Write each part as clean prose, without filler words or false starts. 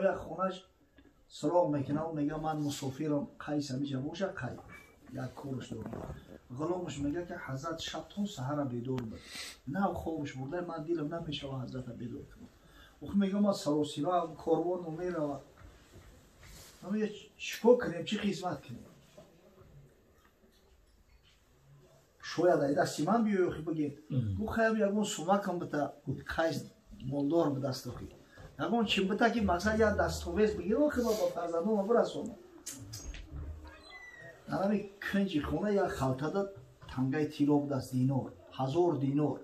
یا خونش سراغ میکنه و میگه من مسافرم قیس همیشه باشه قیس یک کورش دارم. غلامش میگه که حضرت شب تا سحر بیدار بود نه خوابش برده من دیلم نمیشه و حضرت بیدار کنم. او میگه ما سروسیرا هم کاروان میره و ما میگه چیکار کنیم چی خدمت کنیم. شاید ای دستی من بیایی خیلی بگید گو خیلی یکون سومکم بتا قیس مالدار به دست خوی یکون چیم بتا که مقصد یا دستویز بگیر و خیلی با فرزندون ما برسونم. نرامی کنجی خونه یا خلطه داد تنگای تیلو بدست دینار 1000 دینار.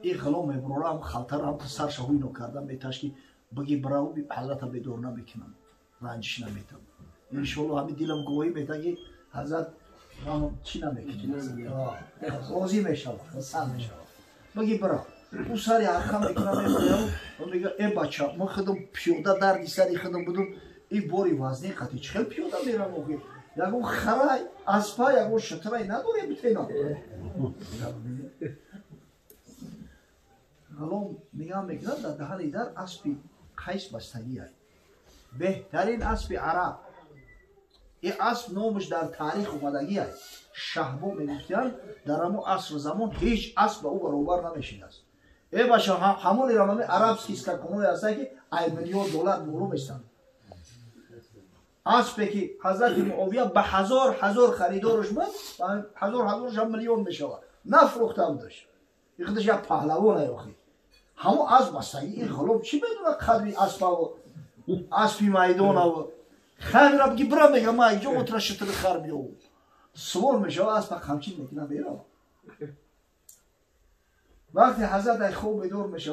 این غلام ابراره هم خلطه را هم سر شهوی نو کردم بیتاش که بگی براو حضرت بیدور نمیکنم رنجش نمیتم. انشالله همین دیلم گوهی بیتا که حضرت چی نمیکنم روزی میشود سن میشود بگی برا او سری حرخم میکنم میگه ای بچه من خودم پیوده دردی سری خودم بودم این باری وزنی قطعی چخیل پیوده میرم اوگی یکون خرای اسپا یکون شترای نداره بیتینا غلام میگم میکنم در دهن ایدر اسبی قیس بستگی هست بهترین اسبی عرب. این اسب نامش در تاریخ اومدگی است. شهبو میگفتن در همون عصر زمان هیچ اسب به او برابر نمیشید است. ای باشه همون ایرانی عرب سیسکا کنوی هست که $1 میلیون مورو میستند. اسبی که حضرت معاویه به هزار خریدارش بود هزارش هم میلیون میشود نفروختم داشت. این خودش یک پهلوان ایاخی همون اسب بستگی این غلام چی بدونه قدری اسب و اسبی میدان و خیلی را بگی برا میگم ما اینجا مطرح شتر خر بیاو سوال میشه اسب خمچین میکنه بیرا. وقتی حضرت خوب بیدار میشه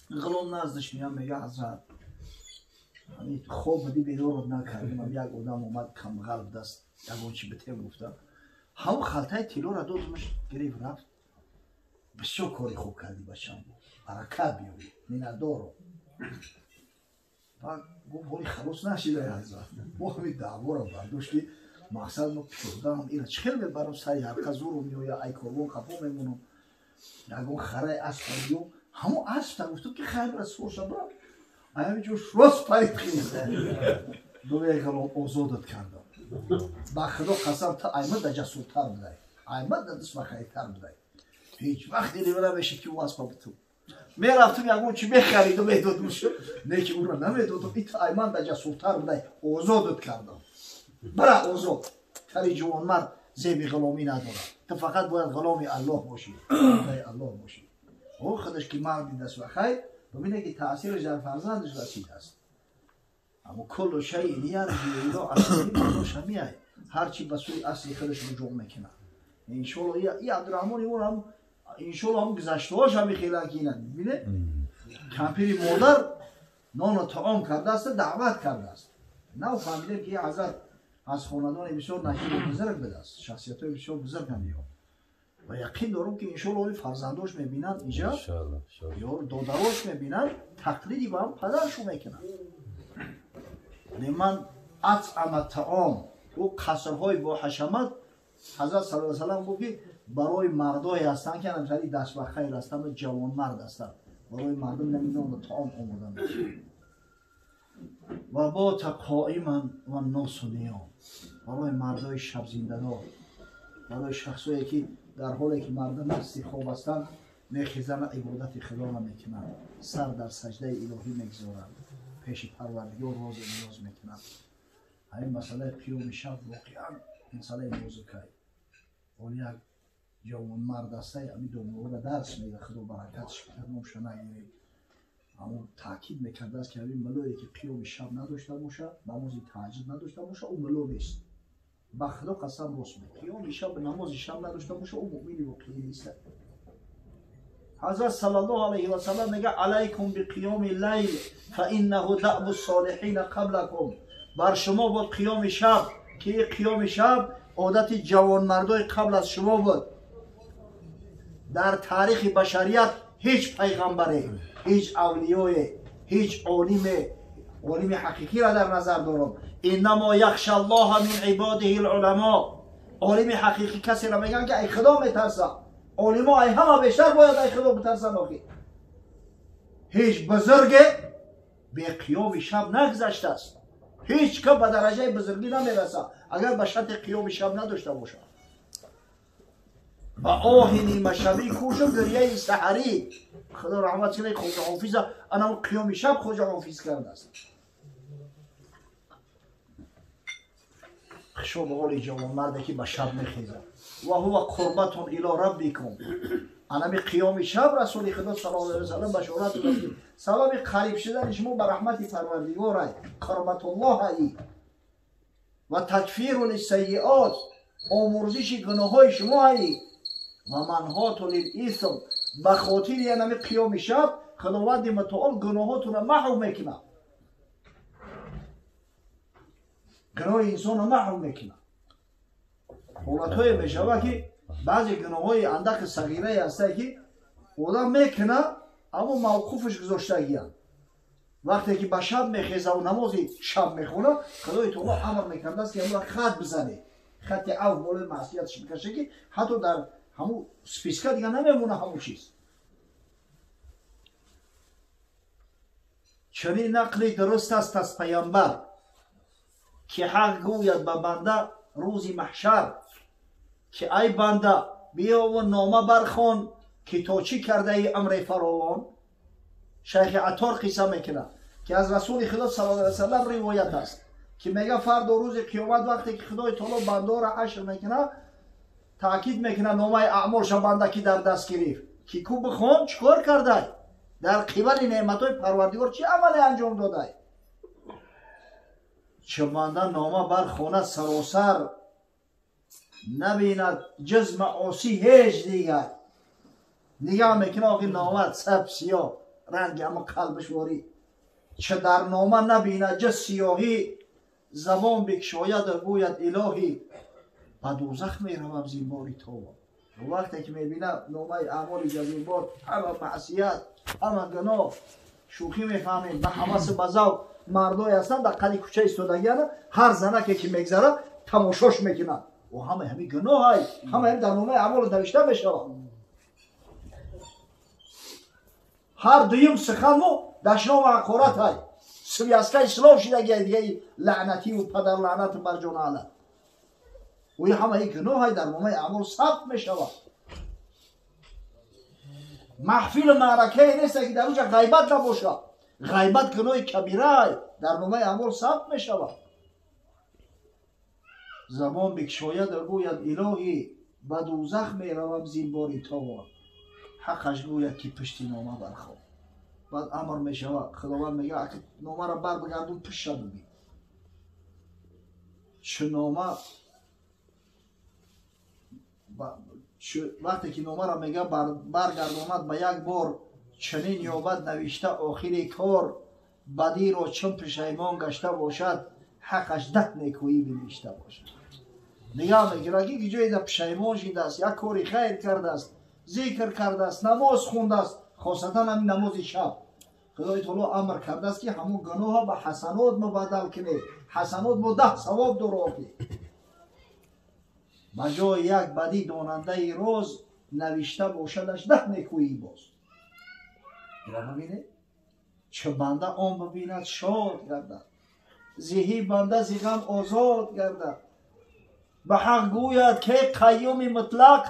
غلام نزدش میام میگه حضرت خوب بدی بیدار نکردیم یک آدم اومد کم قلب دست یکون چی بته گفتم همون خلطه تیلو را دادمش گریف رفت بسیار کاری خوب کردی بچم برکت بیاری میندارو گفت ولی خلاص نشیده حضرت ما همین دعوا رو برداشتی مقصد ما پیوده هم اینا چخیل میبرم سری حلقه زورو میویا ای کاربون خفا میمونم یکون خرای اسب بیو همون اسب تا گفتم که خیلی را سورشم برم همین جو شروس پرید خیزده دوی غلام آزادت کردم با خدا قسم تا ایمد در جسورتر بدهی ایمد در دست بخیرتر بدهی هیچ وقتی لیوره بشه که او اسب بتو میرفتم یکون چی بخرید و میدادم شد نه که او را نمیدادم این تا ایمد در جسورتر بدهی آزادت کردم برا آزاد تری جوان مرد زیبی غلامی نداره تو فقط باید غلامی الله باشی الله باشی او خودش که مردی دست بخیر ببینه که تأثیرش در فرزندش رسیده است. اما کل شیء یرجع الی اصله مرداش همیه هرچی به سوی اصلی خودش رجوع میکنه. انشالله این عبدالرحمن ایمون هم انشالله هم گذشته‌هاش هم خیلی اکینه میبینه کمپیری مادر نان و طعام کرده است دعوت کرده است. نه فهمیدیم که حضرت از خاندان بسیار نجیب و بزرگ بوده است شخصیت‌های بسیار بزرگ هم و یقین دارم که انشالله فرزنداش میبینند اینجا یا دادراش میبینند تقلیدی با هم پدرشو میکنند. من اطعم الطعام و قصرهای با حشمت حضرت صلی الله علیه و سلم گفت که برای مردای هستند که همچنین دست و خیر هستند و جوان مرد هستند برای مردم نمیدونم و طعام آمدن و با قائما و ناس نیام برای مردای شب زنده‌دار برای شخصایی که در حالی که مردم استخواب هستند میخیزن عبادت خدا را میکنند سر در سجده الهی میگذارند پیش پروردگار راز و نیاز میکنند. این مسئله قیام شب واقعا مسئله نازکه ولی یک جوان مرد است همین دو را درس میده خدا برکتش بده نوش نگیرید. اما تاکید میکرده است که همین ملوی که قیام شب نداشته باشه نماز تهجد نداشته باشه او ملو نیست. با خدا قسم راست میگه قیام شب نماز شب نداشته باشه او مؤمنی واقعی نیست. حضرت صلی الله علیه و سلم میگه علیکم بقیام اللیل فانه دأب الصالحین قبلکم بر شما بود قیام شب که قیام شب عادت جوانمردای قبل از شما بود. در تاریخ بشریت هیچ پیغمبری هیچ اولیای هیچ عالم حقیقی را در نظر دارم. انما یخشى الله من عباده العلماء. عالم حقیقی کسی را میگن که ای خدا میترسه. علما ای همه بیشتر باید ای خدا بترسن. آخی هیچ بزرگ به قیام شب نگذشته است. هیچ که به درجه بزرگی نمیرسه اگر به شرط قیام شب نداشته باشه. با آه نیمه شبی کوشم گریه سحری، خدا رحمت کنه خواجه حافظ، انا قیام شب خواجه حافظ کرده است. شو به قول جوان مرده که به شب میخیزه و هو قربتون الی ربکم. انا به قیام شب رسول خدا صلی الله علیه و سلم بشارت داد که سبب قریب شدن شما به رحمت پروردگار قربت الله ای و تکفیر للسیئات، آمرزش گناه های شما ای و منهات للاثم. به خاطر یعنی قیام شب خداوند متعال گناهاتون را محو میکنه، گناه انسان را محو میکنه. حالت های میشوه که بعضی گناه های اندک صغیره هسته که آدم میکنه اما موقوفش گذاشتگی هم. وقتی که به شب میخیزه و نماز شب میخونه خدای تعالی امر میکنده است که همون خط بزنه، خط او بالای معصیتش بکشه که حتی در همون سپیسکه دیگه نمیمونه همون چیز. چنین نقلی درست است از پیامبر که حق گوید به بنده روزی محشر که ای بنده بیا و نامه برخوان که تا چی کرده ای امر فراوان. شیخ عطار قصه میکنه که از رسول خدا صلی الله علیه و سلم روایت است که میگه فردا روز قیامت وقتی که خدای تعالی بنده را حشر میکنه تاکید میکنه نامه اعمالش بنده که در دست گرفت که کو بخوان چیکار کرده در قبال نعمتهای پروردگار چه عملی انجام داده. چه بنده نامه برخواند سراسر نبیند جز معاصی هیچ دیگر. نگاه میکنه آقای نامه سب سیاه رنگ اما قلبش واری، چه در نامه نبیند جز سیاهی زبان بکشاید و گوید الهی به دوزخ میروم زین باری تو. وقتی که میبینه نامه اعمال جزین بار همه معصیت همه گناه شوخی میفهمید به حواس بزاو مردای هستن در قلی کوچه ایستادگیان هر زنکی که میگذره تماشاش میکنن و همه گناه های همه در نامه اعمال نوشته میشه. هر دویم سخن مو دشنا و حقارت های سویاسکه اسلام شده دیگه لعنتی و پدر لعنت بر جان علت و همه گناه های در نامه اعمال ثبت میشه. محفل معرکه نیست که در اونجا غیبت نباشه، غیبت گناه کبیره در نامه اعمال ثبت میشه. زبان بکشاید و گوید الهی به دوزخ میروم زین باری تاوان. حقش گوید که پشتی نامه برخواه. بعد امر میشود خداوند میگه اگه نامه را بر بگردون پشت ببین. چه نامه وقتی که نامه را میگه برگرداند به یک بار چنین یابد نوشته آخری کار بدی را چون پشیمان گشته باشد حقش ده نیکویی بنوشته باشد. نگاه میگیره که جایی در پشیمان شده است یک کاری خیر کرده است ذکر کرده است نماز خونده است خاصتا همین نماز شب خدای تعالی امر کرده است که همون گناه ها به حسنات مبدل کنه، حسنات با 10 ثواب داره. بجای یک بدی داننده روز نوشته باشدش 10 نیکویی باز. اینا ببینه چه بنده آن ببیند شاد گردد، زهی بنده زی غم آزاد گردد. به حق گوید که قیوم مطلق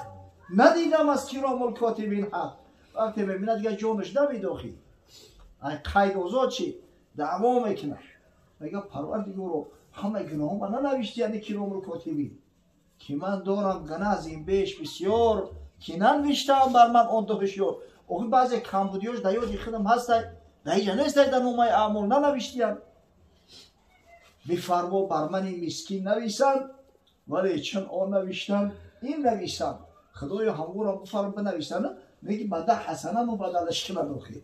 ندیدم از کرام الکاتبین حق. وقتی ببیند دیگه جانش نمیداخی ای قید آزاد چی دعوا میکنه میگه پروردگارو همه گناه من ننوشتی یعنی کرام الکاتبین که من دارم گناه از این بیش بسیار که ننوشتم بر من آن دو هشیار. آخه بعضی کمبودیاش در یاد خودم هسته در اینجا نیست در نامه اعمال ننوشتیم بفرما بر من مسکین نویسن ولی چون آن نوشتم این نویسم خدای همون را بفرم بنویسن. میگه بنده حسنه مبادلش کنه داخل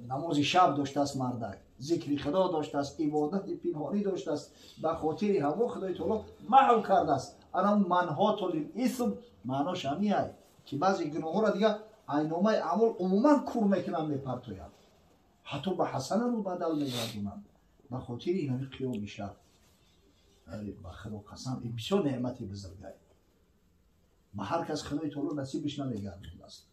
نماز شب داشته است مردک ذکر خدا داشته است عبادت پنهانی داشته است به خاطر هوا خدای تعالی محو کرده است. انا منهات للاثم معناش همیه که بعضی گناه را دیگه نامه اعمال عموما کور میکنن میپرتوین حتی به حسنه مبادل میگردونن به خاطر این قیام شب. به خدا قسم این بسیار نعمتی بزرگه به هر کس خدای تعالی نصیبش نمیگردونده است.